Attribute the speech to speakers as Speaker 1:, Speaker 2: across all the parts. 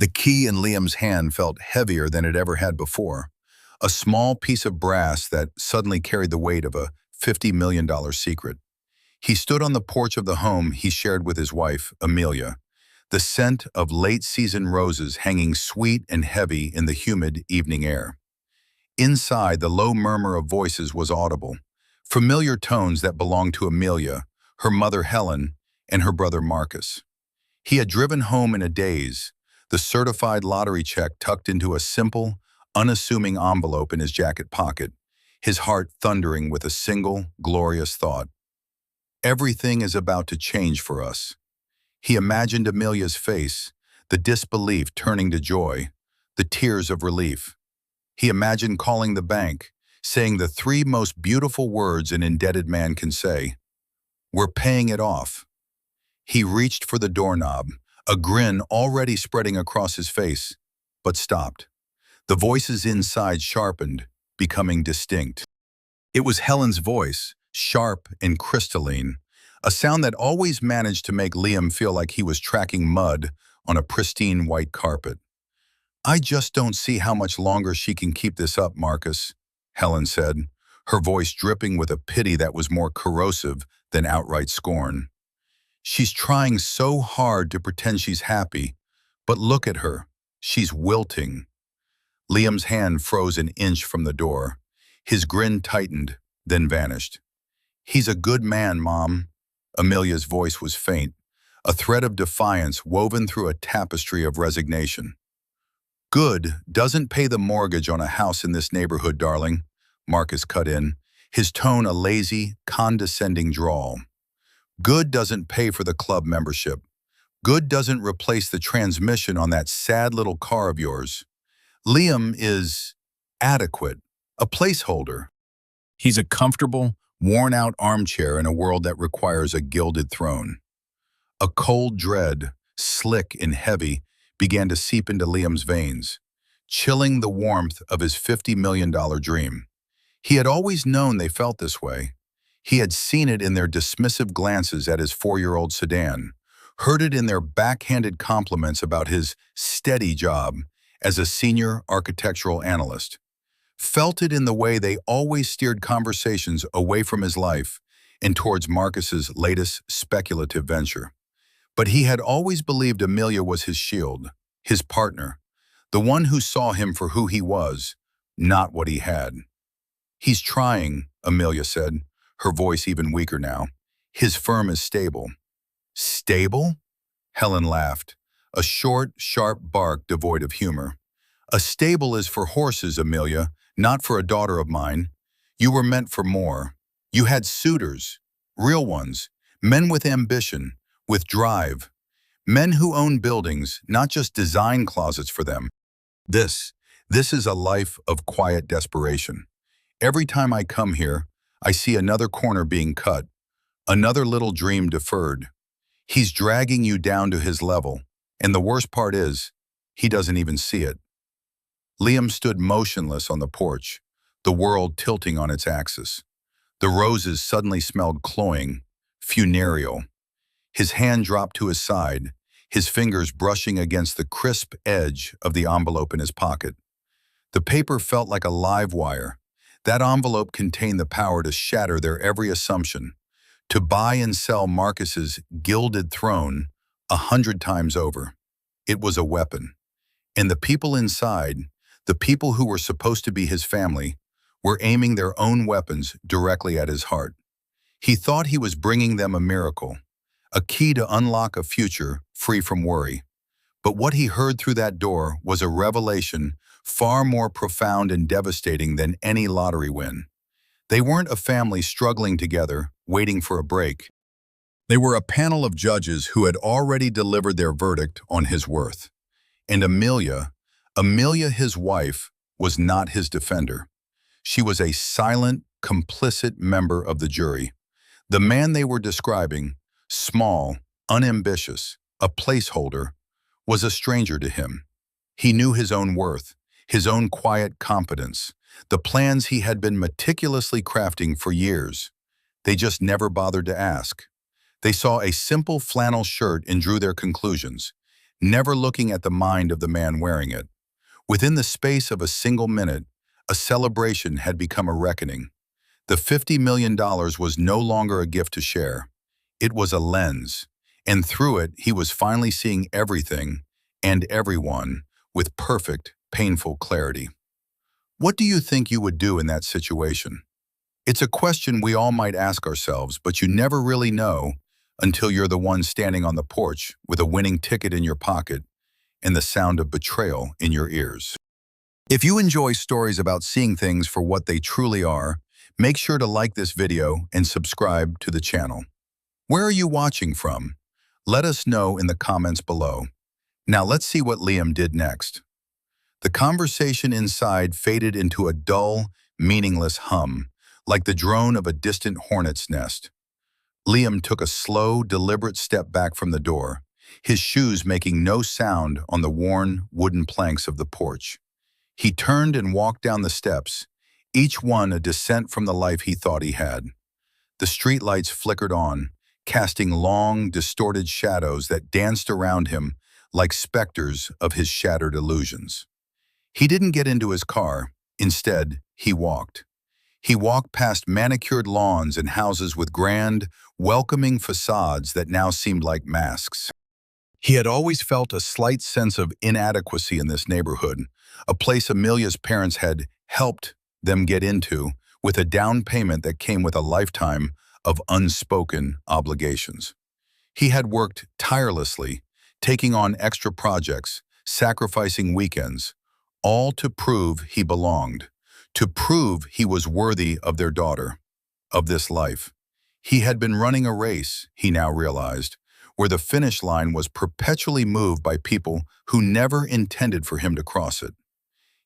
Speaker 1: The key in Liam's hand felt heavier than it ever had before, a small piece of brass that suddenly carried the weight of a $50 million secret. He stood on the porch of the home he shared with his wife, Amelia, the scent of late-season roses hanging sweet and heavy in the humid evening air. Inside, the low murmur of voices was audible, familiar tones that belonged to Amelia, her mother Helen, and her brother Marcus. He had driven home in a daze, the certified lottery check tucked into a simple, unassuming envelope in his jacket pocket, his heart thundering with a single, glorious thought. Everything is about to change for us. He imagined Amelia's face, the disbelief turning to joy, the tears of relief. He imagined calling the bank, saying the three most beautiful words an indebted man can say, "We're paying it off." He reached for the doorknob, a grin already spreading across his face, but stopped. The voices inside sharpened, becoming distinct. It was Helen's voice, sharp and crystalline, a sound that always managed to make Liam feel like he was tracking mud on a pristine white carpet. "I just don't see how much longer she can keep this up, Marcus," Helen said, her voice dripping with a pity that was more corrosive than outright scorn. "She's trying so hard to pretend she's happy, but look at her, she's wilting." Liam's hand froze an inch from the door. His grin tightened, then vanished. "He's a good man, Mom." Amelia's voice was faint, a thread of defiance woven through a tapestry of resignation. "Good doesn't pay the mortgage on a house in this neighborhood, darling," Marcus cut in, his tone a lazy, condescending drawl. "Good doesn't pay for the club membership. Good doesn't replace the transmission on that sad little car of yours. Liam is adequate, a placeholder. He's a comfortable, worn-out armchair in a world that requires a gilded throne." A cold dread, slick and heavy, began to seep into Liam's veins, chilling the warmth of his $50 million dream. He had always known they felt this way. He had seen it in their dismissive glances at his 4-year-old sedan, heard it in their backhanded compliments about his steady job as a senior architectural analyst, felt it in the way they always steered conversations away from his life and towards Marcus's latest speculative venture. But he had always believed Amelia was his shield, his partner, the one who saw him for who he was, not what he had. "He's trying," Amelia said, her voice even weaker now. "His firm is stable." "Stable?" Helen laughed, a short, sharp bark devoid of humor. "A stable is for horses, Amelia, not for a daughter of mine. You were meant for more. You had suitors, real ones, men with ambition, with drive, men who own buildings, not just design closets for them. This is a life of quiet desperation. Every time I come here, I see another corner being cut, another little dream deferred. He's dragging you down to his level, and the worst part is, he doesn't even see it." Liam stood motionless on the porch, the world tilting on its axis. The roses suddenly smelled cloying, funereal. His hand dropped to his side, his fingers brushing against the crisp edge of the envelope in his pocket. The paper felt like a live wire. That envelope contained the power to shatter their every assumption, to buy and sell Marcus's gilded throne 100 times over. It was a weapon. And the people inside, the people who were supposed to be his family, were aiming their own weapons directly at his heart. He thought he was bringing them a miracle, a key to unlock a future free from worry. But what he heard through that door was a revelation far more profound and devastating than any lottery win. They weren't a family struggling together, waiting for a break. They were a panel of judges who had already delivered their verdict on his worth. And Amelia, his wife, was not his defender. She was a silent, complicit member of the jury. The man they were describing, small, unambitious, a placeholder, was a stranger to him. He knew his own worth, his own quiet competence, the plans he had been meticulously crafting for years. They just never bothered to ask. They saw a simple flannel shirt and drew their conclusions. never looking at the mind of the man wearing it. Within the space of a single minute, a celebration had become a reckoning. The $50 million was no longer a gift to share. It was a lens, and through it he was finally seeing everything and everyone with perfect, painful clarity. What do you think you would do in that situation? It's a question we all might ask ourselves, but you never really know until you're the one standing on the porch with a winning ticket in your pocket and the sound of betrayal in your ears. If you enjoy stories about seeing things for what they truly are, make sure to like this video and subscribe to the channel. Where are you watching from? Let us know in the comments below. Now let's see what Liam did next. The conversation inside faded into a dull, meaningless hum, like the drone of a distant hornet's nest. Liam took a slow, deliberate step back from the door, his shoes making no sound on the worn, wooden planks of the porch. He turned and walked down the steps, each one a descent from the life he thought he had. The streetlights flickered on, casting long, distorted shadows that danced around him like specters of his shattered illusions. He didn't get into his car. Instead, he walked. He walked past manicured lawns and houses with grand, welcoming facades that now seemed like masks. He had always felt a slight sense of inadequacy in this neighborhood, a place Amelia's parents had helped them get into with a down payment that came with a lifetime of unspoken obligations. He had worked tirelessly, taking on extra projects, sacrificing weekends, all to prove he belonged, to prove he was worthy of their daughter, of this life. He had been running a race, he now realized, where the finish line was perpetually moved by people who never intended for him to cross it.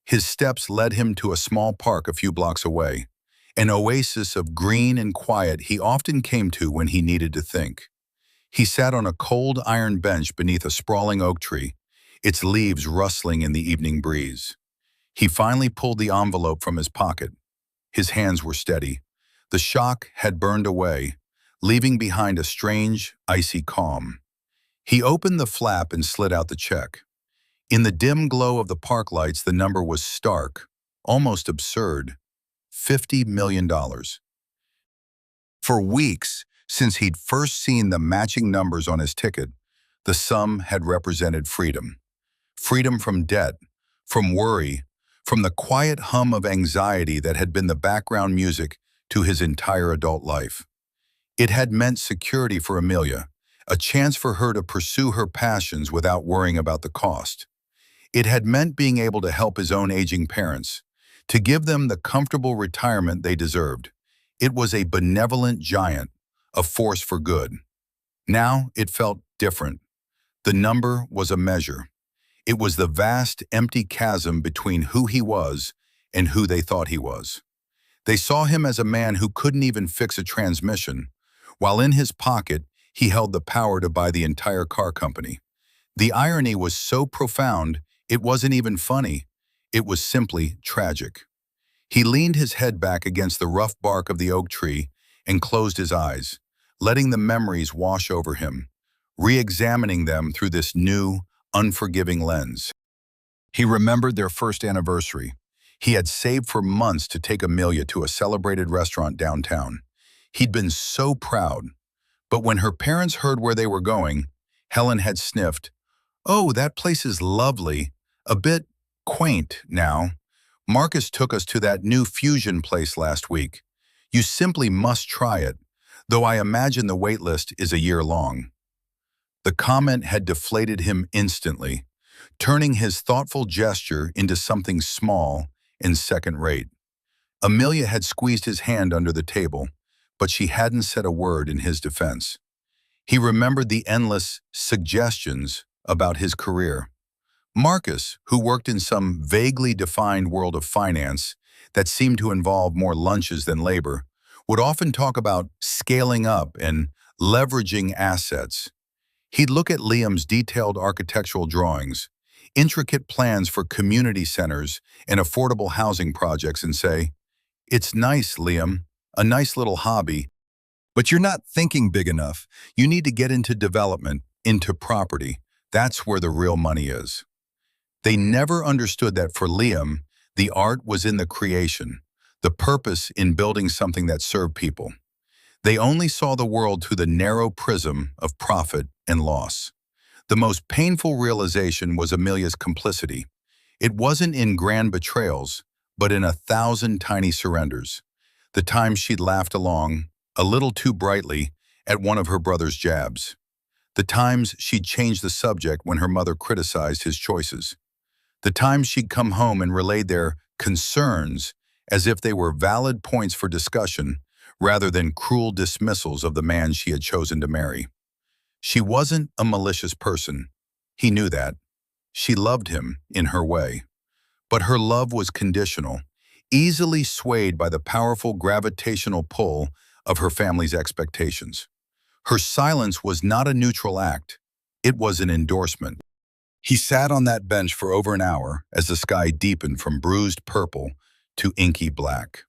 Speaker 1: His steps led him to a small park a few blocks away, an oasis of green and quiet he often came to when he needed to think. He sat on a cold iron bench beneath a sprawling oak tree, its leaves rustling in the evening breeze. He finally pulled the envelope from his pocket. His hands were steady. The shock had burned away, leaving behind a strange, icy calm. He opened the flap and slid out the check. In the dim glow of the park lights, the number was stark, almost absurd. $50 million. For weeks, since he'd first seen the matching numbers on his ticket, the sum had represented freedom. Freedom from debt, from worry, from the quiet hum of anxiety that had been the background music to his entire adult life. It had meant security for Amelia, a chance for her to pursue her passions without worrying about the cost. It had meant being able to help his own aging parents, to give them the comfortable retirement they deserved. It was a benevolent giant, a force for good. Now it felt different. The number was a measure. It was the vast, empty chasm between who he was and who they thought he was. They saw him as a man who couldn't even fix a transmission, while in his pocket he held the power to buy the entire car company. The irony was so profound, it wasn't even funny. It was simply tragic. He leaned his head back against the rough bark of the oak tree and closed his eyes, letting the memories wash over him, re-examining them through this new, unforgiving lens. He remembered their first anniversary. He had saved for months to take Amelia to a celebrated restaurant downtown. He'd been so proud. But when her parents heard where they were going, Helen had sniffed, "Oh, that place is lovely. A bit quaint now. Marcus took us to that new fusion place last week. You simply must try it, though I imagine the wait list is a year long." The comment had deflated him instantly, turning his thoughtful gesture into something small and second-rate. Amelia had squeezed his hand under the table, but she hadn't said a word in his defense. He remembered the endless suggestions about his career. Marcus, who worked in some vaguely defined world of finance that seemed to involve more lunches than labor, would often talk about scaling up and leveraging assets. He'd look at Liam's detailed architectural drawings, intricate plans for community centers and affordable housing projects and say, "It's nice, Liam, a nice little hobby, but you're not thinking big enough. You need to get into development, into property. That's where the real money is. They never understood that for Liam, the art was in the creation, the purpose in building something that served people. They only saw the world through the narrow prism of profit and loss. The most painful realization was Amelia's complicity. It wasn't in grand betrayals, but in 1,000 tiny surrenders. The times she'd laughed along, a little too brightly, at one of her brother's jabs. The times she'd changed the subject when her mother criticized his choices. The times she'd come home and relayed their concerns as if they were valid points for discussion rather than cruel dismissals of the man she had chosen to marry. She wasn't a malicious person. He knew that. She loved him in her way. But her love was conditional, easily swayed by the powerful gravitational pull of her family's expectations. Her silence was not a neutral act. It was an endorsement. He sat on that bench for over an hour as the sky deepened from bruised purple to inky black.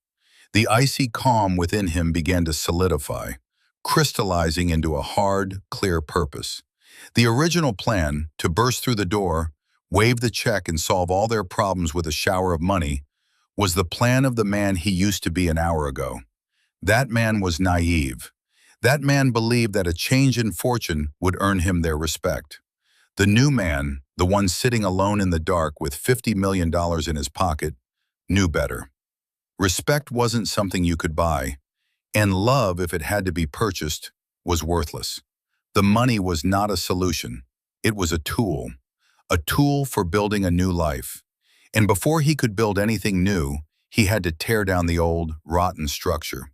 Speaker 1: The icy calm within him began to solidify, crystallizing into a hard, clear purpose. The original plan, to burst through the door, wave the check and solve all their problems with a shower of money, was the plan of the man he used to be an hour ago. That man was naive. That man believed that a change in fortune would earn him their respect. The new man, the one sitting alone in the dark with $50 million in his pocket, knew better. Respect wasn't something you could buy, and love, if it had to be purchased, was worthless. The money was not a solution. It was a tool for building a new life. And before he could build anything new, he had to tear down the old, rotten structure.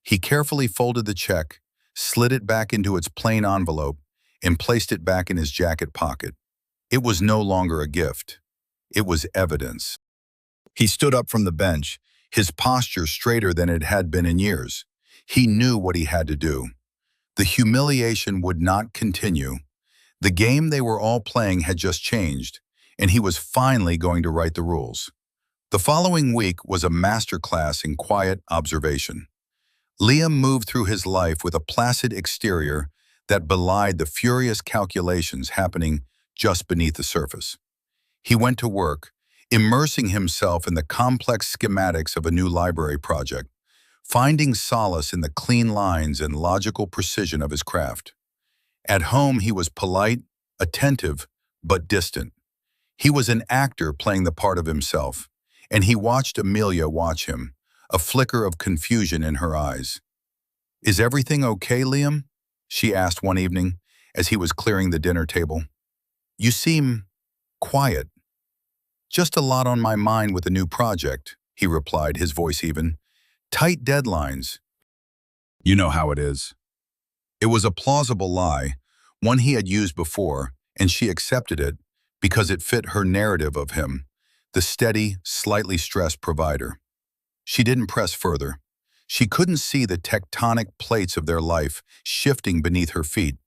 Speaker 1: He carefully folded the check, slid it back into its plain envelope, and placed it back in his jacket pocket. It was no longer a gift. It was evidence. He stood up from the bench, his posture straighter than it had been in years. He knew what he had to do. The humiliation would not continue. The game they were all playing had just changed, and he was finally going to write the rules. The following week was a masterclass in quiet observation. Liam moved through his life with a placid exterior that belied the furious calculations happening just beneath the surface. He went to work, immersing himself in the complex schematics of a new library project, finding solace in the clean lines and logical precision of his craft. At home, he was polite, attentive, but distant. He was an actor playing the part of himself, and he watched Amelia watch him, a flicker of confusion in her eyes. "Is everything okay, Liam?" she asked one evening as he was clearing the dinner table. "You seem quiet." "Just a lot on my mind with a new project," he replied, his voice even. "Tight deadlines. You know how it is." It was a plausible lie, one he had used before, and she accepted it because it fit her narrative of him, the steady, slightly stressed provider. She didn't press further. She couldn't see the tectonic plates of their life shifting beneath her feet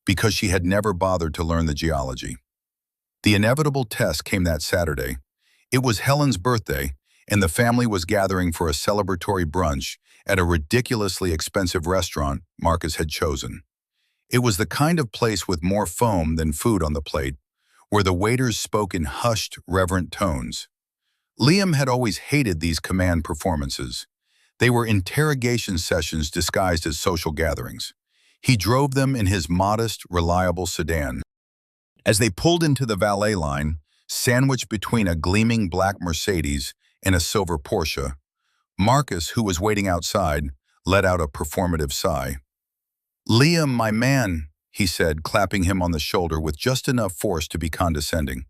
Speaker 1: because she had never bothered to learn the geology. The inevitable test came that Saturday. It was Helen's birthday, and the family was gathering for a celebratory brunch at a ridiculously expensive restaurant Marcus had chosen. It was the kind of place with more foam than food on the plate, where the waiters spoke in hushed, reverent tones. Liam had always hated these command performances. They were interrogation sessions disguised as social gatherings. He drove them in his modest, reliable sedan. As they pulled into the valet line, sandwiched between a gleaming black Mercedes and a silver Porsche, Marcus, who was waiting outside, let out a performative sigh. "Liam, my man," he said, clapping him on the shoulder with just enough force to be condescending.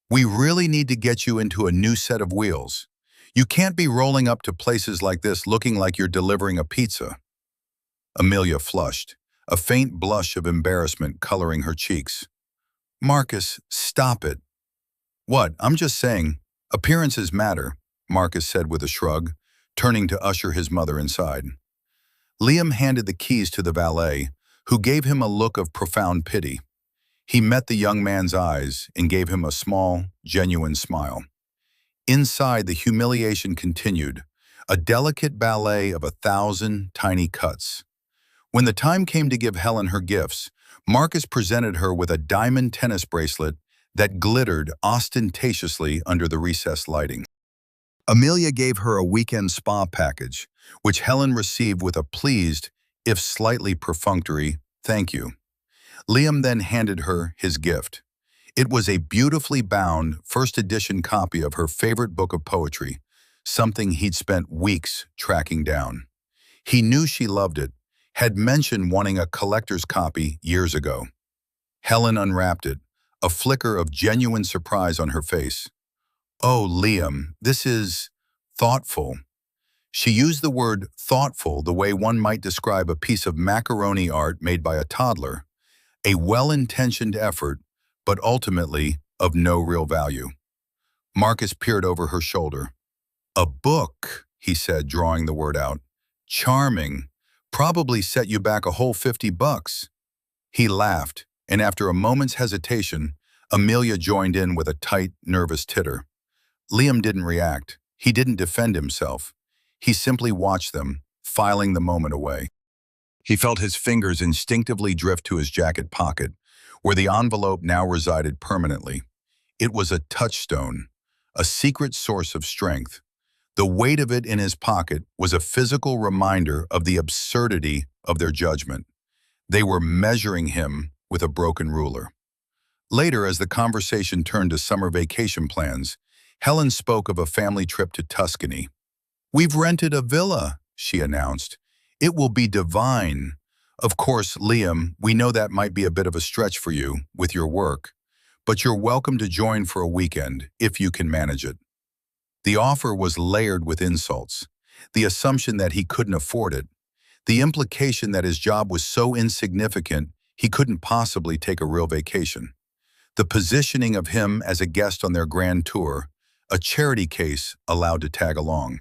Speaker 1: "We really need to get you into a new set of wheels. You can't be rolling up to places like this looking like you're delivering a pizza." Amelia flushed, a faint blush of embarrassment coloring her cheeks. "Marcus, stop it." "What? I'm just saying, appearances matter," Marcus said with a shrug, turning to usher his mother inside. Liam handed the keys to the valet, who gave him a look of profound pity. He met the young man's eyes and gave him a small, genuine smile. Inside, the humiliation continued, a delicate ballet of 1,000 tiny cuts. When the time came to give Helen her gifts, Marcus presented her with a diamond tennis bracelet that glittered ostentatiously under the recessed lighting. Amelia gave her a weekend spa package, which Helen received with a pleased, if slightly perfunctory, thank you. Liam then handed her his gift. It was a beautifully bound first edition copy of her favorite book of poetry, something he'd spent weeks tracking down. He knew she loved it, had mentioned wanting a collector's copy years ago. Helen unwrapped it, a flicker of genuine surprise on her face. "Oh, Liam, this is thoughtful." She used the word thoughtful the way one might describe a piece of macaroni art made by a toddler, a well-intentioned effort, but ultimately of no real value. Marcus peered over her shoulder. "A book," he said, drawing the word out. "Charming. Probably set you back a whole $50. He laughed, and after a moment's hesitation, Amelia joined in with a tight, nervous titter. Liam didn't react. He didn't defend himself. He simply watched them, filing the moment away. He felt his fingers instinctively drift to his jacket pocket, where the envelope now resided permanently. It was a touchstone, a secret source of strength. The weight of it in his pocket was a physical reminder of the absurdity of their judgment. They were measuring him with a broken ruler. Later, as the conversation turned to summer vacation plans, Helen spoke of a family trip to Tuscany. "We've rented a villa," she announced. "It will be divine. Of course, Liam, we know that might be a bit of a stretch for you with your work, but you're welcome to join for a weekend if you can manage it." The offer was layered with insults. The assumption that he couldn't afford it. The implication that his job was so insignificant he couldn't possibly take a real vacation. The positioning of him as a guest on their grand tour, a charity case allowed to tag along.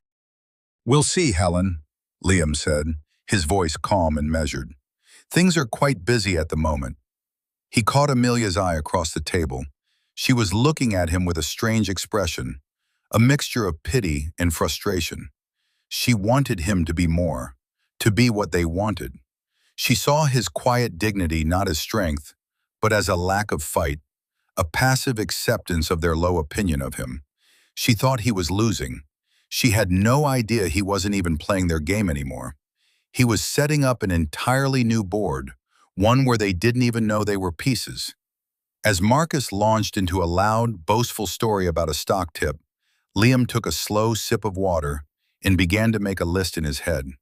Speaker 1: "We'll see, Helen," Liam said, his voice calm and measured. "Things are quite busy at the moment." He caught Amelia's eye across the table. She was looking at him with a strange expression, a mixture of pity and frustration. She wanted him to be more, to be what they wanted. She saw his quiet dignity not as strength, but as a lack of fight, a passive acceptance of their low opinion of him. She thought he was losing. She had no idea he wasn't even playing their game anymore. He was setting up an entirely new board, one where they didn't even know they were pieces. As Marcus launched into a loud, boastful story about a stock tip, Liam took a slow sip of water and began to make a list in his head.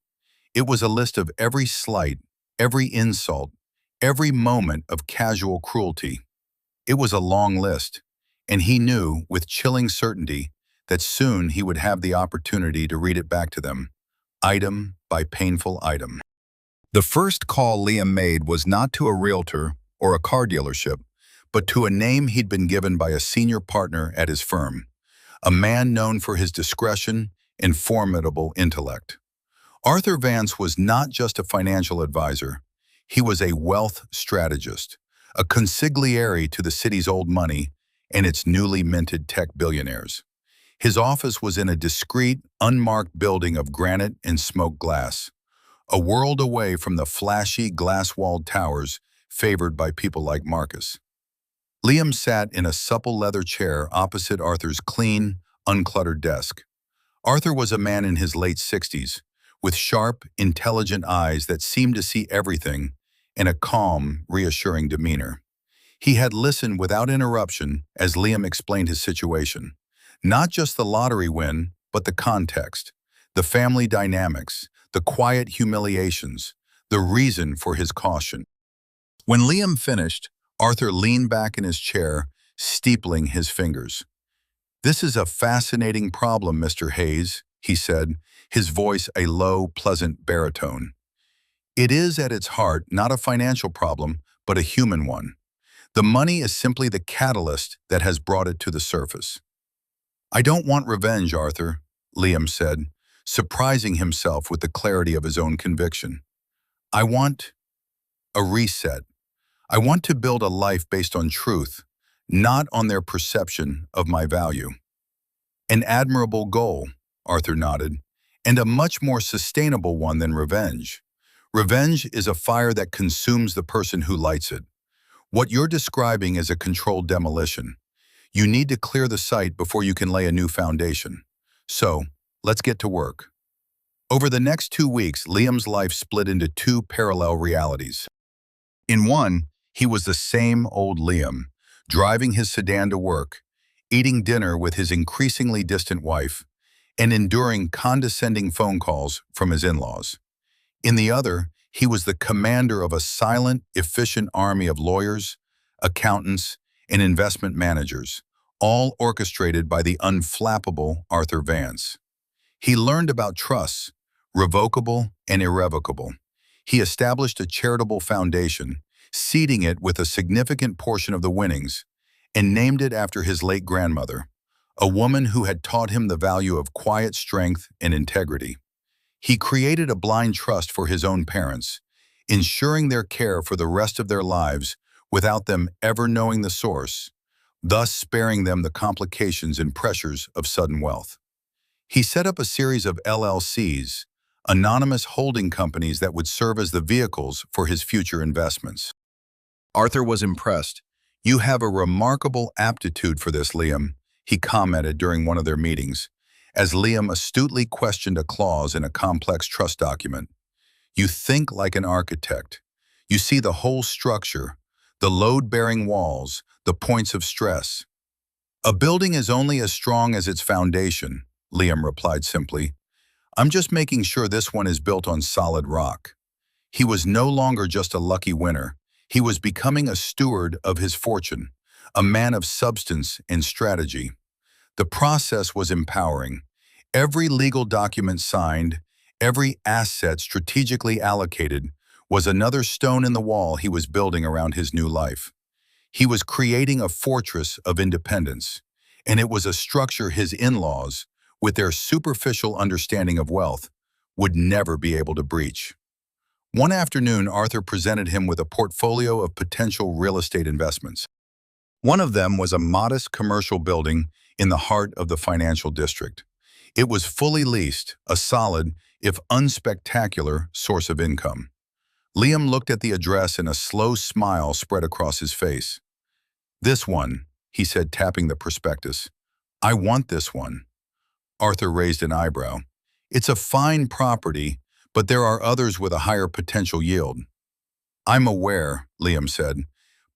Speaker 1: It was a list of every slight, every insult, every moment of casual cruelty. It was a long list, and he knew, with chilling certainty, that soon he would have the opportunity to read it back to them, item by painful item. The first call Liam made was not to a realtor or a car dealership, but to a name he'd been given by a senior partner at his firm, a man known for his discretion and formidable intellect. Arthur Vance was not just a financial advisor. He was a wealth strategist, a consigliere to the city's old money and its newly minted tech billionaires. His office was in a discreet, unmarked building of granite and smoked glass, a world away from the flashy, glass-walled towers favored by people like Marcus. Liam sat in a supple leather chair opposite Arthur's clean, uncluttered desk. Arthur was a man in his late 60s, with sharp, intelligent eyes that seemed to see everything and a calm, reassuring demeanor. He had listened without interruption as Liam explained his situation. Not just the lottery win, but the context, the family dynamics, the quiet humiliations, the reason for his caution. When Liam finished, Arthur leaned back in his chair, steepling his fingers. "This is a fascinating problem, Mr. Hayes," he said, his voice a low, pleasant baritone. "It is at its heart not a financial problem, but a human one. The money is simply the catalyst that has brought it to the surface." "I don't want revenge, Arthur," Liam said, surprising himself with the clarity of his own conviction. "I want a reset. I want to build a life based on truth, not on their perception of my value." "An admirable goal," Arthur nodded, "and a much more sustainable one than revenge. Revenge is a fire that consumes the person who lights it. What you're describing is a controlled demolition. You need to clear the site before you can lay a new foundation. So, let's get to work. Over the next 2 weeks, Liam's life split into two parallel realities. In one, he was the same old Liam, driving his sedan to work, eating dinner with his increasingly distant wife, and enduring condescending phone calls from his in-laws. In the other, he was the commander of a silent, efficient army of lawyers, accountants, and investment managers, all orchestrated by the unflappable Arthur Vance. He learned about trusts, revocable and irrevocable. He established a charitable foundation, seeding it with a significant portion of the winnings, and named it after his late grandmother, a woman who had taught him the value of quiet strength and integrity. He created a blind trust for his own parents, ensuring their care for the rest of their lives without them ever knowing the source, thus sparing them the complications and pressures of sudden wealth. He set up a series of LLCs, anonymous holding companies that would serve as the vehicles for his future investments. Arthur was impressed. "You have a remarkable aptitude for this, Liam," he commented during one of their meetings, as Liam astutely questioned a clause in a complex trust document. "You think like an architect. You see the whole structure, the load-bearing walls, the points of stress." "A building is only as strong as its foundation," Liam replied simply. "I'm just making sure this one is built on solid rock." He was no longer just a lucky winner. He was becoming a steward of his fortune, a man of substance and strategy. The process was empowering. Every legal document signed, every asset strategically allocated, was another stone in the wall he was building around his new life. He was creating a fortress of independence, and it was a structure his in-laws, with their superficial understanding of wealth, would never be able to breach. One afternoon, Arthur presented him with a portfolio of potential real estate investments. One of them was a modest commercial building in the heart of the financial district. It was fully leased, a solid, if unspectacular, source of income. Liam looked at the address and a slow smile spread across his face. "This one," he said, tapping the prospectus. "I want this one." Arthur raised an eyebrow. "It's a fine property, but there are others with a higher potential yield." "I'm aware," Liam said,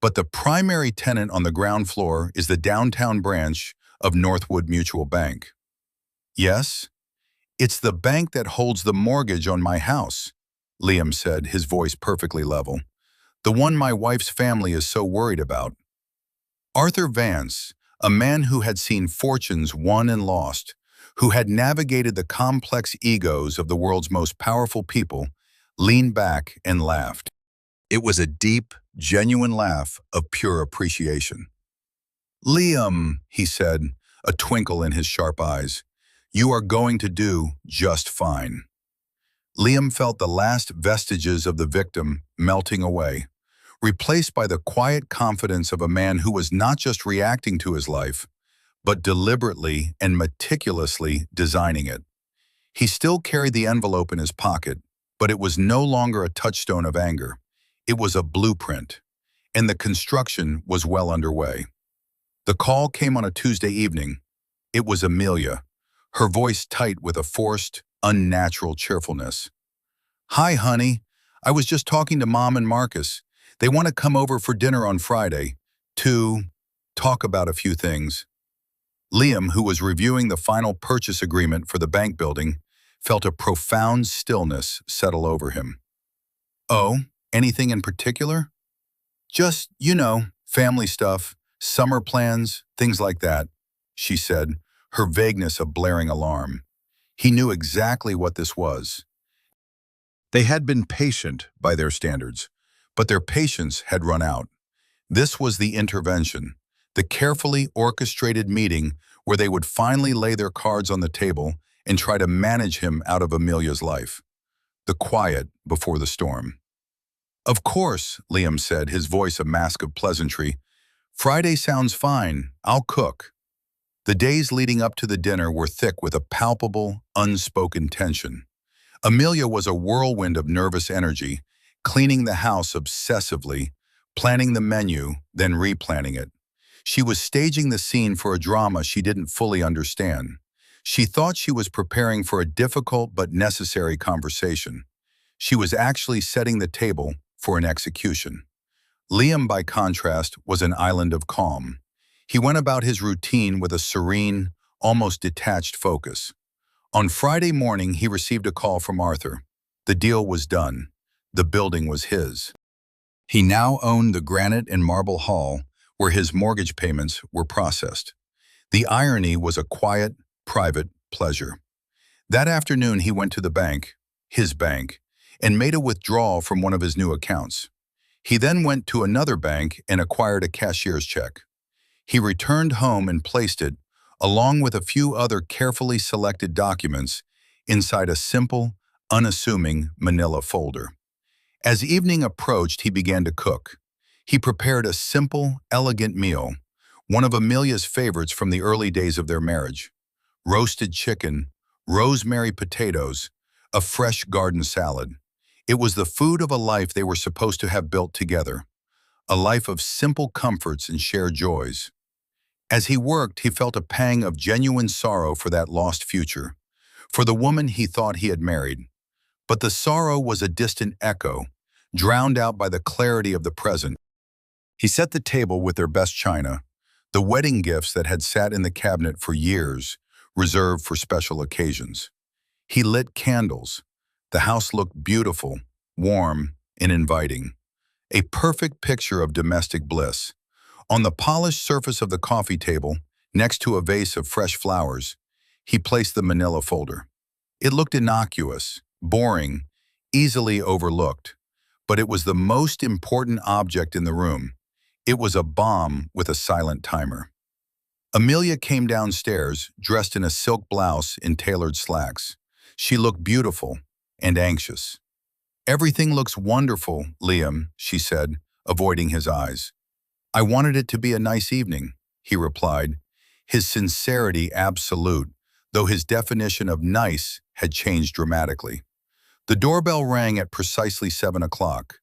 Speaker 1: "but the primary tenant on the ground floor is the downtown branch of Northwood Mutual Bank." "Yes? It's the bank that holds the mortgage on my house," Liam said, his voice perfectly level. "The one my wife's family is so worried about." Arthur Vance, a man who had seen fortunes won and lost, who had navigated the complex egos of the world's most powerful people, leaned back and laughed. It was a deep, genuine laugh of pure appreciation. "Liam," he said, a twinkle in his sharp eyes, "you are going to do just fine." Liam felt the last vestiges of the victim melting away, replaced by the quiet confidence of a man who was not just reacting to his life, but deliberately and meticulously designing it. He still carried the envelope in his pocket, but it was no longer a touchstone of anger. It was a blueprint, and the construction was well underway. The call came on a Tuesday evening. It was Amelia, her voice tight with a forced, unnatural cheerfulness. "Hi, honey. I was just talking to Mom and Marcus. They want to come over for dinner on Friday to talk about a few things." Liam, who was reviewing the final purchase agreement for the bank building, felt a profound stillness settle over him. "Oh, anything in particular?" "Just, family stuff, summer plans, things like that," she said, her vagueness a blaring alarm. He knew exactly what this was. They had been patient by their standards, but their patience had run out. This was the intervention, the carefully orchestrated meeting where they would finally lay their cards on the table and try to manage him out of Amelia's life. The quiet before the storm. "Of course," Liam said, his voice a mask of pleasantry. "Friday sounds fine. I'll cook." The days leading up to the dinner were thick with a palpable, unspoken tension. Amelia was a whirlwind of nervous energy, cleaning the house obsessively, planning the menu, then replanning it. She was staging the scene for a drama she didn't fully understand. She thought she was preparing for a difficult but necessary conversation. She was actually setting the table for an execution. Liam, by contrast, was an island of calm. He went about his routine with a serene, almost detached focus. On Friday morning, he received a call from Arthur. The deal was done. The building was his. He now owned the granite and marble hall where his mortgage payments were processed. The irony was a quiet, private pleasure. That afternoon, he went to the bank, his bank, and made a withdrawal from one of his new accounts. He then went to another bank and acquired a cashier's check. He returned home and placed it, along with a few other carefully selected documents, inside a simple, unassuming manila folder. As evening approached, he began to cook. He prepared a simple, elegant meal, one of Amelia's favorites from the early days of their marriage. Roasted chicken, rosemary potatoes, a fresh garden salad. It was the food of a life they were supposed to have built together, a life of simple comforts and shared joys. As he worked, he felt a pang of genuine sorrow for that lost future, for the woman he thought he had married. But the sorrow was a distant echo, drowned out by the clarity of the present. He set the table with their best china, the wedding gifts that had sat in the cabinet for years, reserved for special occasions. He lit candles. The house looked beautiful, warm, and inviting, a perfect picture of domestic bliss. On the polished surface of the coffee table, next to a vase of fresh flowers, he placed the manila folder. It looked innocuous, boring, easily overlooked, but it was the most important object in the room. It was a bomb with a silent timer. Amelia came downstairs, dressed in a silk blouse and tailored slacks. She looked beautiful and anxious. "Everything looks wonderful, Liam," she said, avoiding his eyes. "I wanted it to be a nice evening," he replied, his sincerity absolute, though his definition of nice had changed dramatically. The doorbell rang at precisely 7 o'clock.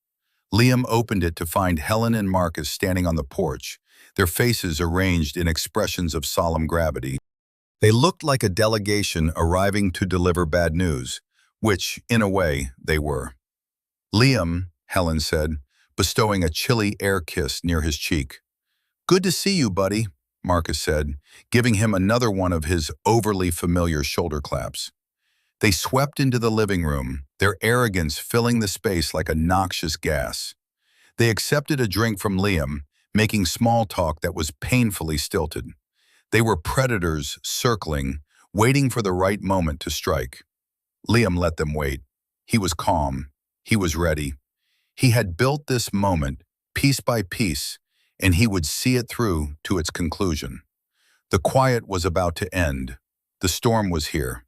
Speaker 1: Liam opened it to find Helen and Marcus standing on the porch, their faces arranged in expressions of solemn gravity. They looked like a delegation arriving to deliver bad news, which, in a way, they were. "Liam," Helen said, bestowing a chilly air kiss near his cheek. "Good to see you, buddy," Marcus said, giving him another one of his overly familiar shoulder claps. They swept into the living room, their arrogance filling the space like a noxious gas. They accepted a drink from Liam, making small talk that was painfully stilted. They were predators circling, waiting for the right moment to strike. Liam let them wait. He was calm. He was ready. He had built this moment, piece by piece, and he would see it through to its conclusion. The quiet was about to end. The storm was here.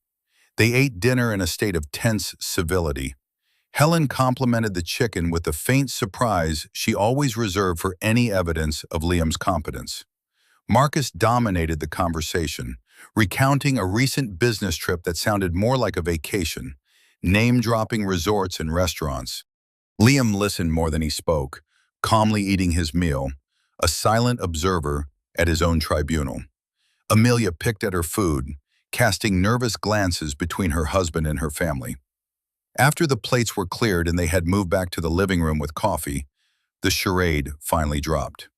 Speaker 1: They ate dinner in a state of tense civility. Helen complimented the chicken with the faint surprise she always reserved for any evidence of Liam's competence. Marcus dominated the conversation, recounting a recent business trip that sounded more like a vacation, name-dropping resorts and restaurants. Liam listened more than he spoke, calmly eating his meal, a silent observer at his own tribunal. Amelia picked at her food, casting nervous glances between her husband and her family. After the plates were cleared and they had moved back to the living room with coffee, the charade finally dropped.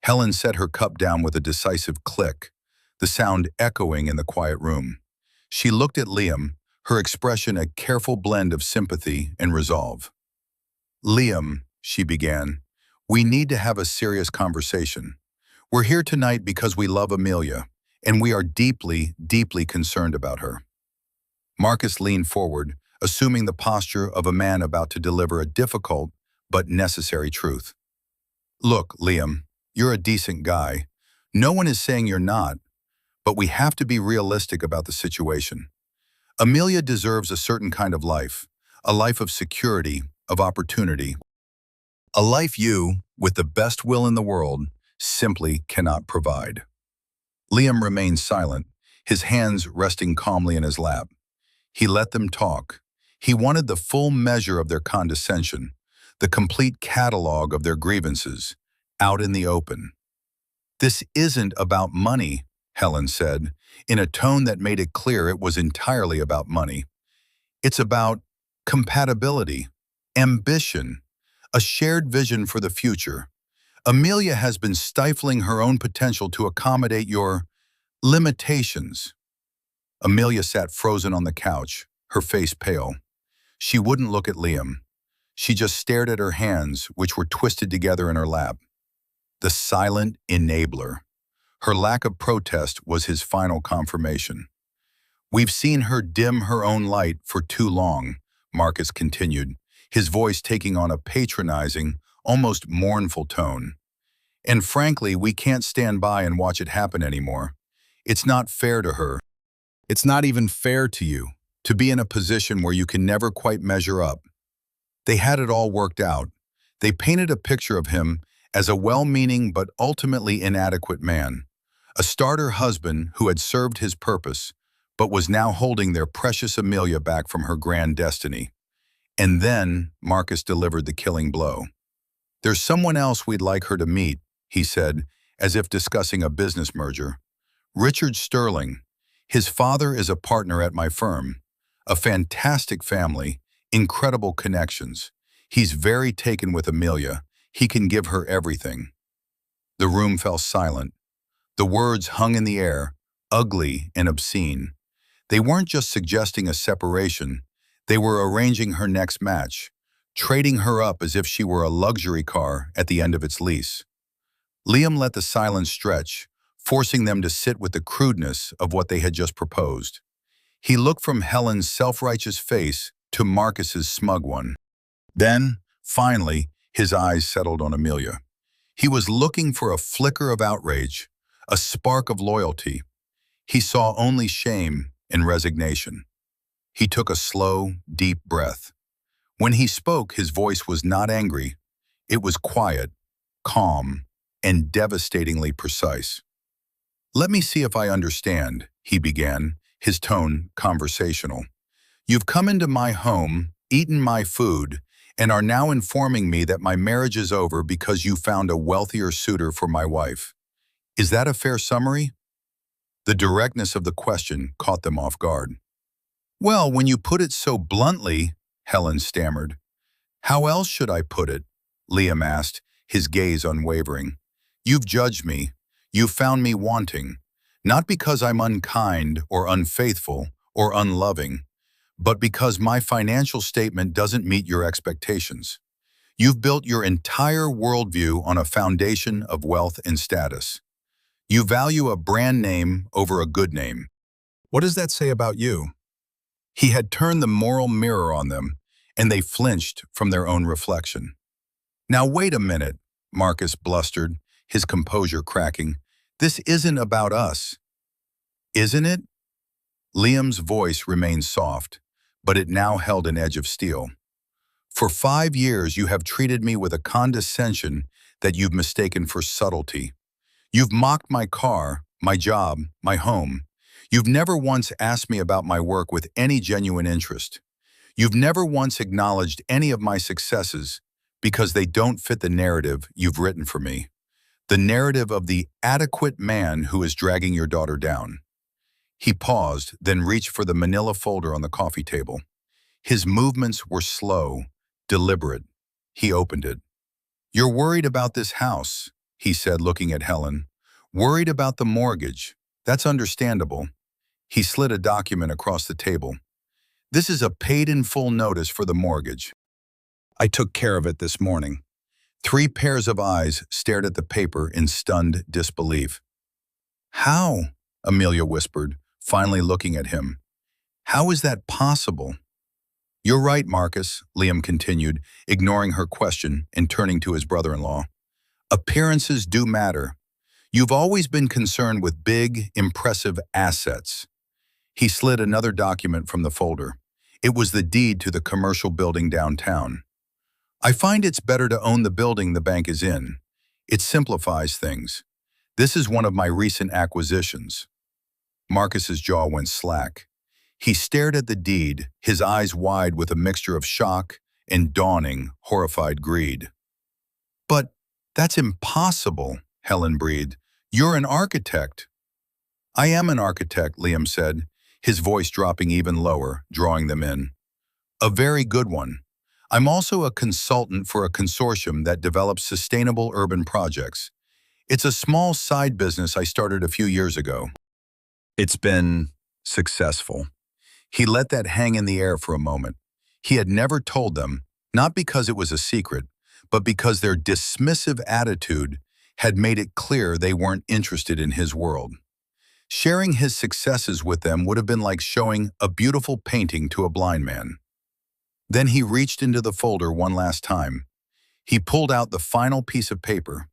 Speaker 1: Helen set her cup down with a decisive click, the sound echoing in the quiet room. She looked at Liam, her expression a careful blend of sympathy and resolve. "Liam," she began, "we need to have a serious conversation. We're here tonight because we love Amelia, and we are deeply, deeply concerned about her." Marcus leaned forward, assuming the posture of a man about to deliver a difficult but necessary truth. "Look, Liam, you're a decent guy. No one is saying you're not, but we have to be realistic about the situation. Amelia deserves a certain kind of life, a life of security, of opportunity. A life you, with the best will in the world, simply cannot provide." Liam remained silent, his hands resting calmly in his lap. He let them talk. He wanted the full measure of their condescension, the complete catalog of their grievances, out in the open. "This isn't about money," Helen said, in a tone that made it clear it was entirely about money. "It's about compatibility, ambition, a shared vision for the future. Amelia has been stifling her own potential to accommodate your limitations." Amelia sat frozen on the couch, her face pale. She wouldn't look at Liam. She just stared at her hands, which were twisted together in her lap. The silent enabler. Her lack of protest was his final confirmation. "We've seen her dim her own light for too long," Marcus continued, his voice taking on a patronizing, almost mournful tone. "And frankly, we can't stand by and watch it happen anymore. It's not fair to her. It's not even fair to you, to be in a position where you can never quite measure up." They had it all worked out. They painted a picture of him as a well-meaning but ultimately inadequate man, a starter husband who had served his purpose, but was now holding their precious Amelia back from her grand destiny. And then Marcus delivered the killing blow. "There's someone else we'd like her to meet," he said, as if discussing a business merger. "Richard Sterling. His father is a partner at my firm. A fantastic family, incredible connections. He's very taken with Amelia. He can give her everything." The room fell silent. The words hung in the air, ugly and obscene. They weren't just suggesting a separation. They were arranging her next match, trading her up as if she were a luxury car at the end of its lease. Liam let the silence stretch, forcing them to sit with the crudeness of what they had just proposed. He looked from Helen's self-righteous face to Marcus's smug one. Then, finally, his eyes settled on Amelia. He was looking for a flicker of outrage, a spark of loyalty. He saw only shame and resignation. He took a slow, deep breath. When he spoke, his voice was not angry. It was quiet, calm, and devastatingly precise. "Let me see if I understand," he began, his tone conversational. "You've come into my home, eaten my food, and are now informing me that my marriage is over because you found a wealthier suitor for my wife. Is that a fair summary?" The directness of the question caught them off guard. "Well, when you put it so bluntly," Helen stammered. "How else should I put it?" Liam asked, his gaze unwavering. "You've judged me. You've found me wanting, not because I'm unkind or unfaithful or unloving, but because my financial statement doesn't meet your expectations. You've built your entire worldview on a foundation of wealth and status. You value a brand name over a good name. What does that say about you?" He had turned the moral mirror on them, and they flinched from their own reflection. "Now wait a minute," Marcus blustered, his composure cracking. "This isn't about us." "Isn't it?" Liam's voice remained soft, but it now held an edge of steel. "For 5 years you have treated me with a condescension that you've mistaken for subtlety. You've mocked my car, my job, my home. You've never once asked me about my work with any genuine interest. You've never once acknowledged any of my successes because they don't fit the narrative you've written for me. The narrative of the adequate man who is dragging your daughter down." He paused, then reached for the manila folder on the coffee table. His movements were slow, deliberate. He opened it. "You're worried about this house," he said, looking at Helen. "Worried about the mortgage. That's understandable." He slid a document across the table. "This is a paid-in-full notice for the mortgage. I took care of it this morning." 3 pairs of eyes stared at the paper in stunned disbelief. "How?" Amelia whispered, finally looking at him. "How is that possible?" "You're right, Marcus," Liam continued, ignoring her question and turning to his brother-in-law. "Appearances do matter. You've always been concerned with big, impressive assets." He slid another document from the folder. It was the deed to the commercial building downtown. "I find it's better to own the building the bank is in. It simplifies things. This is one of my recent acquisitions." Marcus's jaw went slack. He stared at the deed, his eyes wide with a mixture of shock and dawning, horrified greed. "But that's impossible," Helen breathed. "You're an architect." "I am an architect," Liam said, his voice dropping even lower, drawing them in. "A very good one. I'm also a consultant for a consortium that develops sustainable urban projects. It's a small side business I started a few years ago." It's been successful. He let that hang in the air for a moment. He had never told them, not because it was a secret, but because their dismissive attitude had made it clear they weren't interested in his world. Sharing his successes with them would have been like showing a beautiful painting to a blind man. Then he reached into the folder one last time. He pulled out the final piece of paper.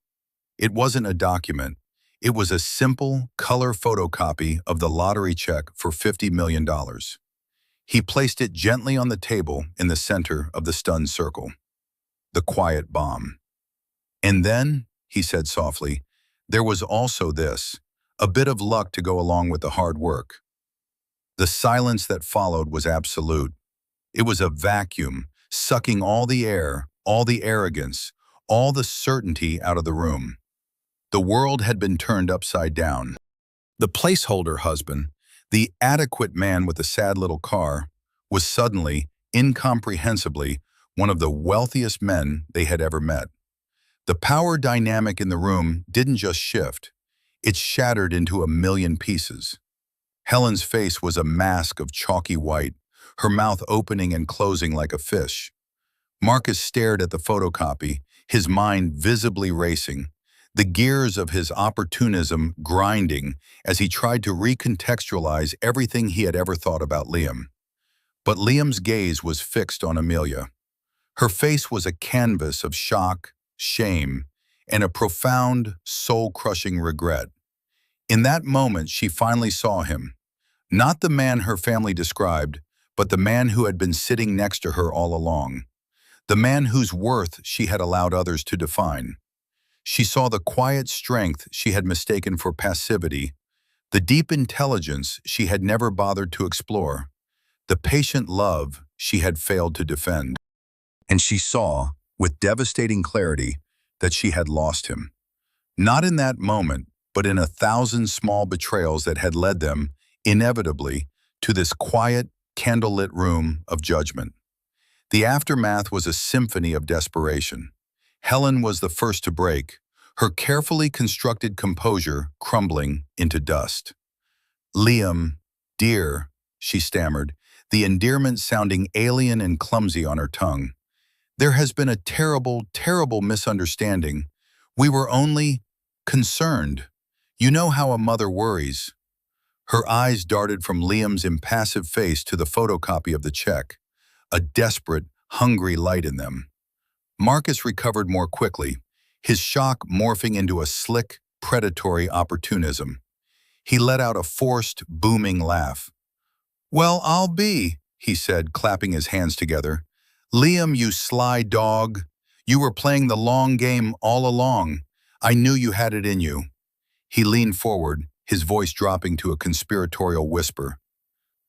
Speaker 1: It wasn't a document. It was a simple, color photocopy of the lottery check for $50 million. He placed it gently on the table in the center of the stunned circle. The quiet bomb. "And then," he said softly, "there was also this, a bit of luck to go along with the hard work." The silence that followed was absolute. It was a vacuum, sucking all the air, all the arrogance, all the certainty out of the room. The world had been turned upside down. The placeholder husband, the adequate man with the sad little car, was suddenly, incomprehensibly, one of the wealthiest men they had ever met. The power dynamic in the room didn't just shift. It shattered into a million pieces. Helen's face was a mask of chalky white, her mouth opening and closing like a fish. Marcus stared at the photocopy, his mind visibly racing, the gears of his opportunism grinding as he tried to recontextualize everything he had ever thought about Liam. But Liam's gaze was fixed on Amelia. Her face was a canvas of shock, shame, and a profound, soul-crushing regret. In that moment, she finally saw him. Not the man her family described, but the man who had been sitting next to her all along. The man whose worth she had allowed others to define. She saw the quiet strength she had mistaken for passivity, the deep intelligence she had never bothered to explore, the patient love she had failed to defend. And she saw, with devastating clarity, that she had lost him. Not in that moment, but in 1,000 small betrayals that had led them, inevitably, to this quiet, candlelit room of judgment. The aftermath was a symphony of desperation. Helen was the first to break, her carefully constructed composure crumbling into dust. "Liam, dear," she stammered, the endearment sounding alien and clumsy on her tongue. "There has been a terrible, terrible misunderstanding. We were only concerned. You know how a mother worries." Her eyes darted from Liam's impassive face to the photocopy of the check, a desperate, hungry light in them. Marcus recovered more quickly, his shock morphing into a slick, predatory opportunism. He let out a forced, booming laugh. "Well, I'll be," he said, clapping his hands together. "Liam, you sly dog. You were playing the long game all along. I knew you had it in you." He leaned forward, his voice dropping to a conspiratorial whisper.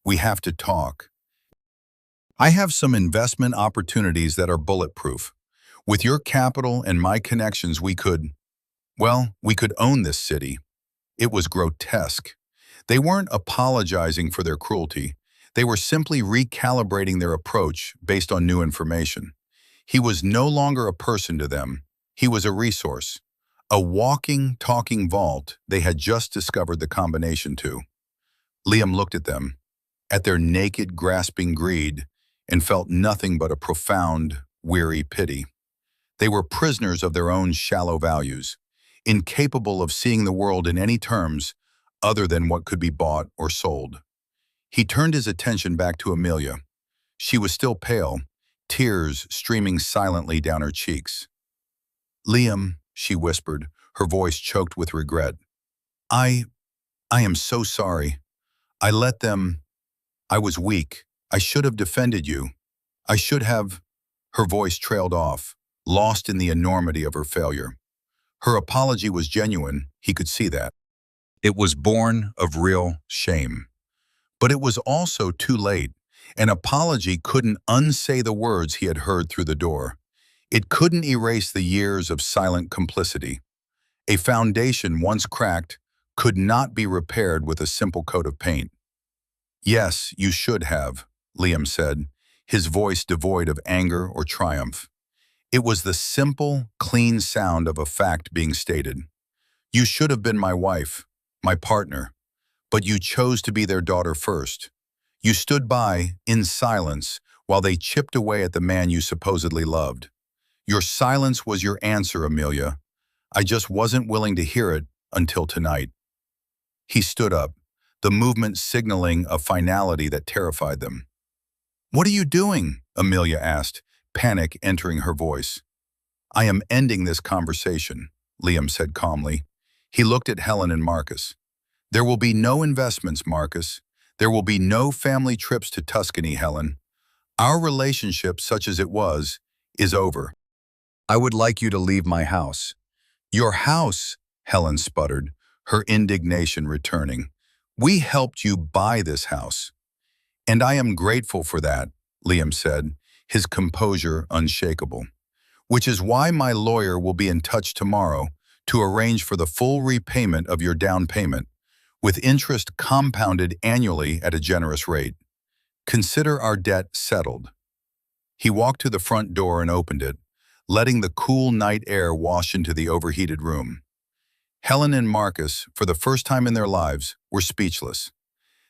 Speaker 1: "We have to talk. I have some investment opportunities that are bulletproof. With your capital and my connections, we could own this city." It was grotesque. They weren't apologizing for their cruelty. They were simply recalibrating their approach based on new information. He was no longer a person to them. He was a resource. A walking, talking vault they had just discovered the combination to. Liam looked at them, at their naked, grasping greed, and felt nothing but a profound, weary pity. They were prisoners of their own shallow values, incapable of seeing the world in any terms other than what could be bought or sold. He turned his attention back to Amelia. She was still pale, tears streaming silently down her cheeks. "Liam," she whispered, her voice choked with regret. I am so sorry. I let them. I was weak. I should have defended you. I should have." Her voice trailed off, lost in the enormity of her failure. Her apology was genuine, he could see that. It was born of real shame. But it was also too late. An apology couldn't unsay the words he had heard through the door. It couldn't erase the years of silent complicity. A foundation once cracked could not be repaired with a simple coat of paint. "Yes, you should have," Liam said, his voice devoid of anger or triumph. It was the simple, clean sound of a fact being stated. "You should have been my wife, my partner, but you chose to be their daughter first. You stood by, in silence, while they chipped away at the man you supposedly loved. Your silence was your answer, Amelia. I just wasn't willing to hear it until tonight." He stood up, the movement signaling a finality that terrified them. "What are you doing?" Amelia asked, panic entering her voice. "I am ending this conversation," Liam said calmly. He looked at Helen and Marcus. "There will be no investments, Marcus. There will be no family trips to Tuscany, Helen. Our relationship, such as it was, is over. I would like you to leave my house." "Your house," Helen sputtered, her indignation returning. "We helped you buy this house." "And I am grateful for that," Liam said, his composure unshakable. "Which is why my lawyer will be in touch tomorrow to arrange for the full repayment of your down payment, with interest compounded annually at a generous rate. Consider our debt settled." He walked to the front door and opened it, letting the cool night air wash into the overheated room. Helen and Marcus, for the first time in their lives, were speechless.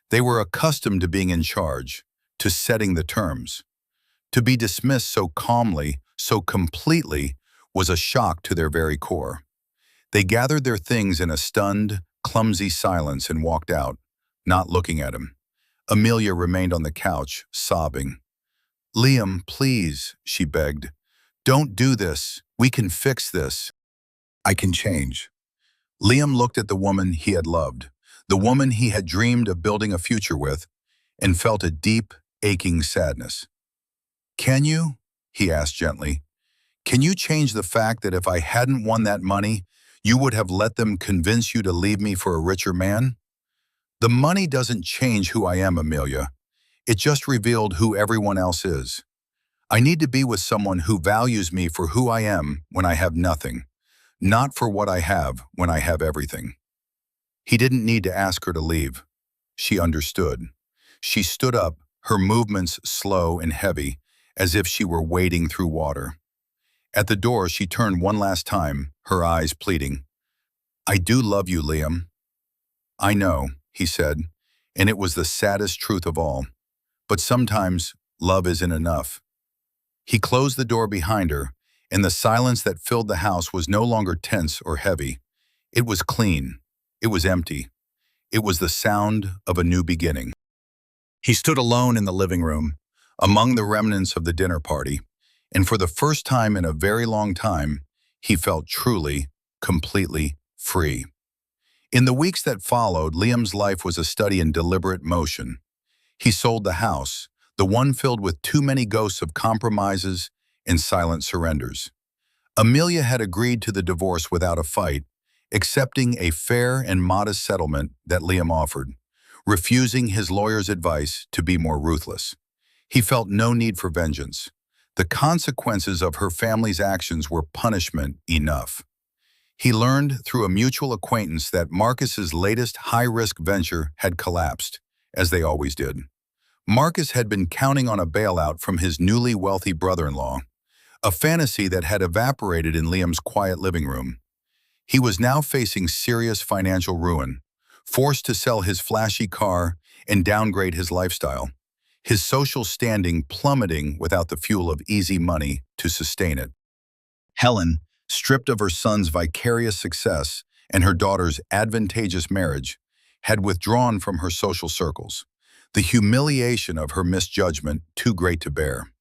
Speaker 1: They were accustomed to being in charge, to setting the terms. To be dismissed so calmly, so completely, was a shock to their very core. They gathered their things in a stunned, clumsy silence and walked out, not looking at him. Amelia remained on the couch, sobbing. "Liam, please," she begged. "Don't do this. We can fix this. I can change." Liam looked at the woman he had loved, the woman he had dreamed of building a future with, and felt a deep, aching sadness. "Can you?" he asked gently. "Can you change the fact that if I hadn't won that money, you would have let them convince you to leave me for a richer man? The money doesn't change who I am, Amelia. It just revealed who everyone else is. I need to be with someone who values me for who I am when I have nothing, not for what I have when I have everything." He didn't need to ask her to leave. She understood. She stood up, her movements slow and heavy, as if she were wading through water. At the door, she turned one last time, her eyes pleading. "I do love you, Liam." "I know," he said, and it was the saddest truth of all. But sometimes, love isn't enough. He closed the door behind her, and the silence that filled the house was no longer tense or heavy. It was clean. It was empty. It was the sound of a new beginning. He stood alone in the living room, among the remnants of the dinner party, and for the first time in a very long time, he felt truly, completely free. In the weeks that followed, Liam's life was a study in deliberate motion. He sold the house, the one filled with too many ghosts of compromises and silent surrenders. Amelia had agreed to the divorce without a fight, accepting a fair and modest settlement that Liam offered, refusing his lawyer's advice to be more ruthless. He felt no need for vengeance. The consequences of her family's actions were punishment enough. He learned through a mutual acquaintance that Marcus's latest high-risk venture had collapsed, as they always did. Marcus had been counting on a bailout from his newly wealthy brother-in-law, a fantasy that had evaporated in Liam's quiet living room. He was now facing serious financial ruin, forced to sell his flashy car and downgrade his lifestyle, his social standing plummeting without the fuel of easy money to sustain it. Helen, stripped of her son's vicarious success and her daughter's advantageous marriage, had withdrawn from her social circles, the humiliation of her misjudgment too great to bear.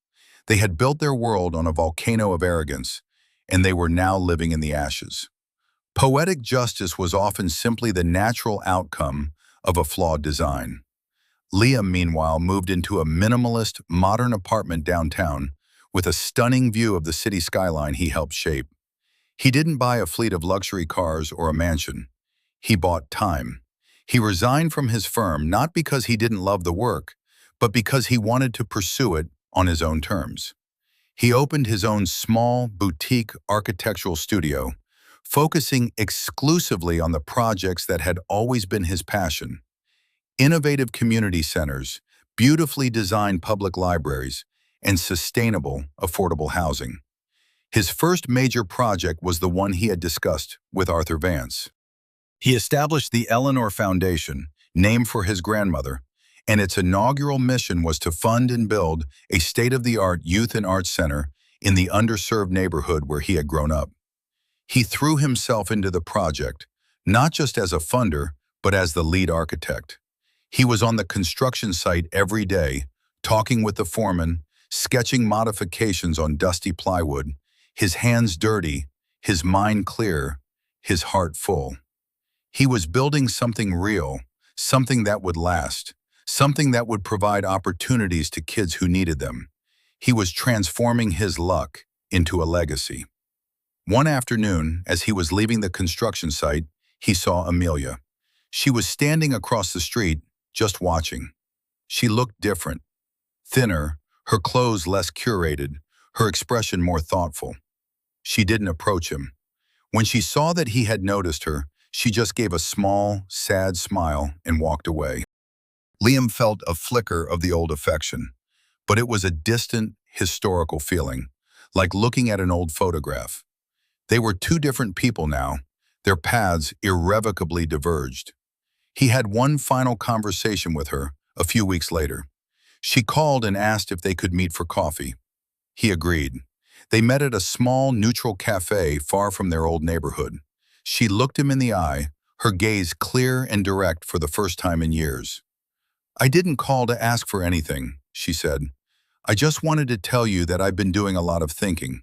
Speaker 1: They had built their world on a volcano of arrogance, and they were now living in the ashes. Poetic justice was often simply the natural outcome of a flawed design. Liam, meanwhile, moved into a minimalist, modern apartment downtown with a stunning view of the city skyline he helped shape. He didn't buy a fleet of luxury cars or a mansion. He bought time. He resigned from his firm not because he didn't love the work, but because he wanted to pursue it on his own terms. He opened his own small, boutique architectural studio, focusing exclusively on the projects that had always been his passion: innovative community centers, beautifully designed public libraries, and sustainable, affordable housing. His first major project was the one he had discussed with Arthur Vance. He established the Eleanor Foundation, named for his grandmother, and its inaugural mission was to fund and build a state-of-the-art youth and arts center in the underserved neighborhood where he had grown up. He threw himself into the project, not just as a funder, but as the lead architect. He was on the construction site every day, talking with the foreman, sketching modifications on dusty plywood, his hands dirty, his mind clear, his heart full. He was building something real, something that would last, something that would provide opportunities to kids who needed them. He was transforming his luck into a legacy. One afternoon, as he was leaving the construction site, he saw Amelia. She was standing across the street, just watching. She looked different, thinner, her clothes less curated, her expression more thoughtful. She didn't approach him. When she saw that he had noticed her, she just gave a small, sad smile and walked away. Liam felt a flicker of the old affection, but it was a distant, historical feeling, like looking at an old photograph. They were two different people now, their paths irrevocably diverged. He had one final conversation with her a few weeks later. She called and asked if they could meet for coffee. He agreed. They met at a small, neutral cafe far from their old neighborhood. She looked him in the eye, her gaze clear and direct for the first time in years. "I didn't call to ask for anything," she said. "I just wanted to tell you that I've been doing a lot of thinking.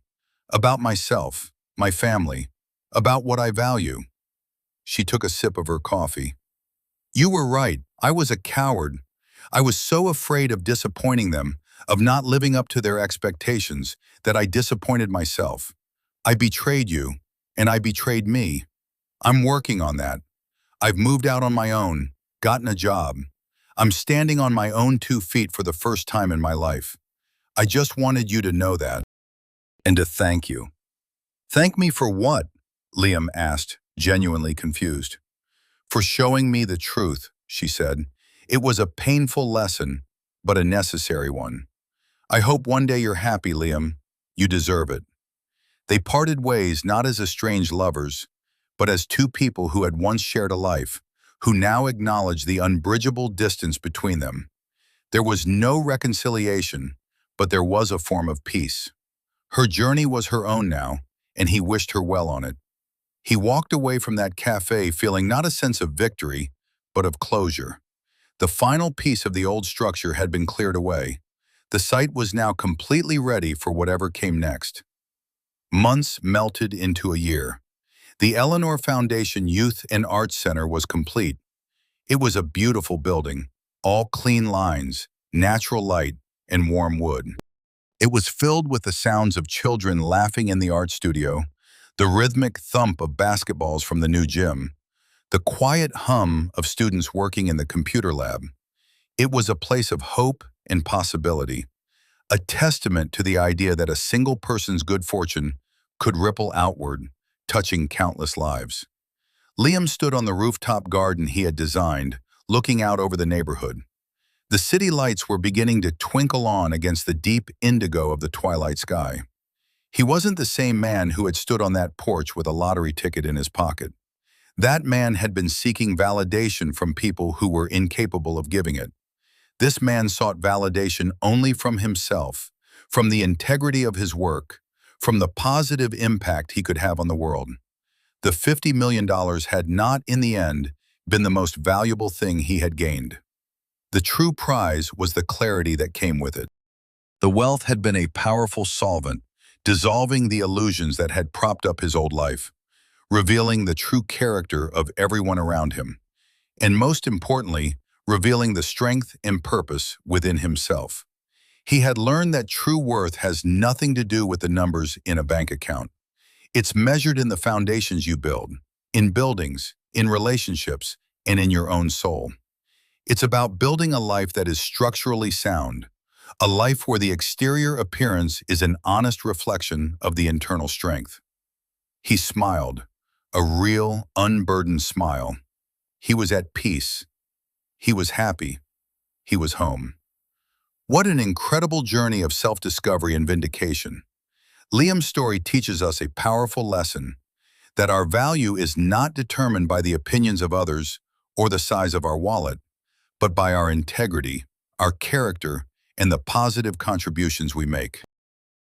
Speaker 1: About myself, my family, about what I value." She took a sip of her coffee. "You were right. I was a coward. I was so afraid of disappointing them, of not living up to their expectations, that I disappointed myself. I betrayed you, and I betrayed me. I'm working on that. I've moved out on my own, gotten a job. I'm standing on my own 2 feet for the first time in my life. I just wanted you to know that, and to thank you." "Thank me for what?" Liam asked, genuinely confused. "For showing me the truth," she said. "It was a painful lesson, but a necessary one. I hope one day you're happy, Liam. You deserve it." They parted ways not as estranged lovers, but as two people who had once shared a life, who now acknowledged the unbridgeable distance between them. There was no reconciliation, but there was a form of peace. Her journey was her own now, and he wished her well on it. He walked away from that cafe feeling not a sense of victory, but of closure. The final piece of the old structure had been cleared away. The site was now completely ready for whatever came next. Months melted into a year. The Eleanor Foundation Youth and Arts Center was complete. It was a beautiful building, all clean lines, natural light, and warm wood. It was filled with the sounds of children laughing in the art studio, the rhythmic thump of basketballs from the new gym, the quiet hum of students working in the computer lab. It was a place of hope and possibility, a testament to the idea that a single person's good fortune could ripple outward, touching countless lives. Liam stood on the rooftop garden he had designed, looking out over the neighborhood. The city lights were beginning to twinkle on against the deep indigo of the twilight sky. He wasn't the same man who had stood on that porch with a lottery ticket in his pocket. That man had been seeking validation from people who were incapable of giving it. This man sought validation only from himself, from the integrity of his work, from the positive impact he could have on the world. The $50 million had not, in the end, been the most valuable thing he had gained. The true prize was the clarity that came with it. The wealth had been a powerful solvent, dissolving the illusions that had propped up his old life, revealing the true character of everyone around him, and most importantly, revealing the strength and purpose within himself. He had learned that true worth has nothing to do with the numbers in a bank account. It's measured in the foundations you build, in buildings, in relationships, and in your own soul. It's about building a life that is structurally sound, a life where the exterior appearance is an honest reflection of the internal strength. He smiled, a real, unburdened smile. He was at peace. He was happy. He was home. What an incredible journey of self-discovery and vindication. Liam's story teaches us a powerful lesson that our value is not determined by the opinions of others or the size of our wallet, but by our integrity, our character, and the positive contributions we make.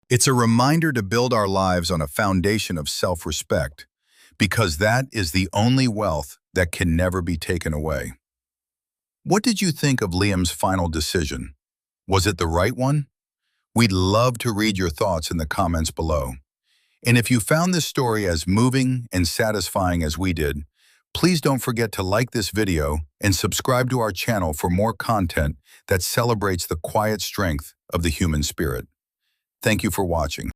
Speaker 1: It's a reminder to build our lives on a foundation of self-respect, because that is the only wealth that can never be taken away. What did you think of Liam's final decision? Was it the right one? We'd love to read your thoughts in the comments below. And if you found this story as moving and satisfying as we did, please don't forget to like this video and subscribe to our channel for more content that celebrates the quiet strength of the human spirit. Thank you for watching.